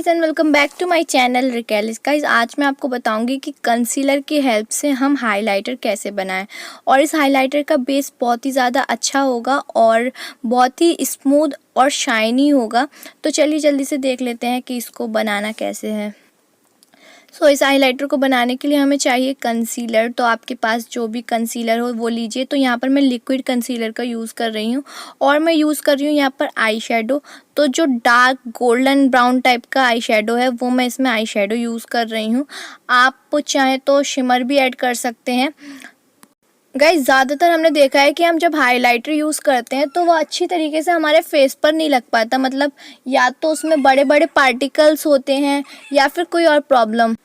Guys and welcome back to my channel रिकलिce। Guys आज मैं आपको बताऊंगी कि कंसीलर की हेल्प से हम हाइलाइटर कैसे बनाएं और इस हाइलाइटर का बेस बहुत ही ज़्यादा अच्छा होगा और बहुत ही स्मूथ और शाइनी होगा। तो चलिए जल्दी से देख लेते हैं कि इसको बनाना कैसे है। इस हाइलाइटर को बनाने के लिए हमें चाहिए कंसीलर। तो आपके पास जो भी कंसीलर हो वो लीजिए। तो यहाँ पर मैं लिक्विड कंसीलर का यूज़ कर रही हूँ और मैं यूज़ कर रही हूँ यहाँ पर आई शेडो। तो जो डार्क गोल्डन ब्राउन टाइप का आई शेडो है वो मैं इसमें आई शेडो यूज़ कर रही हूँ। आप चाहें तो शिमर भी ऐड कर सकते हैं। गाइस ज़्यादातर हमने देखा है कि हम जब हाइलाइटर यूज़ करते हैं तो वो अच्छी तरीके से हमारे फेस पर नहीं लग पाता, मतलब या तो उसमें बड़े बड़े पार्टिकल्स होते हैं या फिर कोई और प्रॉब्लम।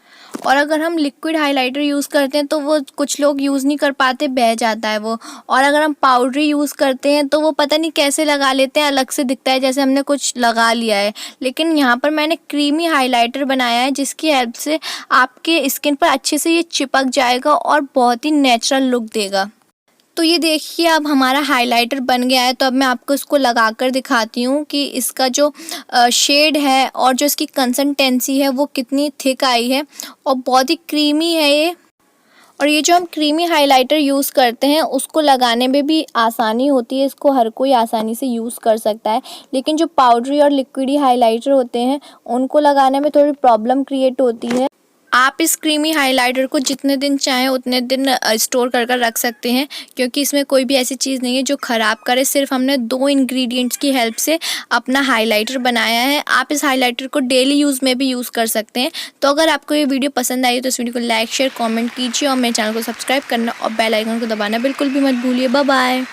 और अगर हम लिक्विड हाइलाइटर यूज़ करते हैं तो वो कुछ लोग यूज़ नहीं कर पाते, बह जाता है वो। और अगर हम पाउडरी यूज़ करते हैं तो वो पता नहीं कैसे लगा लेते हैं, अलग से दिखता है जैसे हमने कुछ लगा लिया है। लेकिन यहाँ पर मैंने क्रीमी हाइलाइटर बनाया है जिसकी हेल्प से आपके स्किन पर अच्छे से ये चिपक जाएगा और बहुत ही नेचुरल लुक देगा। तो ये देखिए अब हमारा हाइलाइटर बन गया है। तो अब मैं आपको इसको लगा कर दिखाती हूँ कि इसका जो शेड है और जो इसकी कंसिस्टेंसी है वो कितनी थिक आई है और बहुत ही क्रीमी है ये। और ये जो हम क्रीमी हाइलाइटर यूज़ करते हैं उसको लगाने में भी आसानी होती है, इसको हर कोई आसानी से यूज़ कर सकता है। लेकिन जो पाउडरी और लिक्विडी हाइलाइटर होते हैं उनको लगाने में थोड़ी प्रॉब्लम क्रिएट होती है। आप इस क्रीमी हाइलाइटर को जितने दिन चाहें उतने दिन स्टोर कर कर रख सकते हैं, क्योंकि इसमें कोई भी ऐसी चीज़ नहीं है जो ख़राब करे। सिर्फ हमने 2 इंग्रेडिएंट्स की हेल्प से अपना हाइलाइटर बनाया है। आप इस हाइलाइटर को डेली यूज़ में भी यूज़ कर सकते हैं। तो अगर आपको ये वीडियो पसंद आई तो इस वीडियो को लाइक शेयर कॉमेंट कीजिए और मेरे चैनल को सब्सक्राइब करना और बेल आइकन को दबाना बिल्कुल भी मत भूलिए। Bye bye.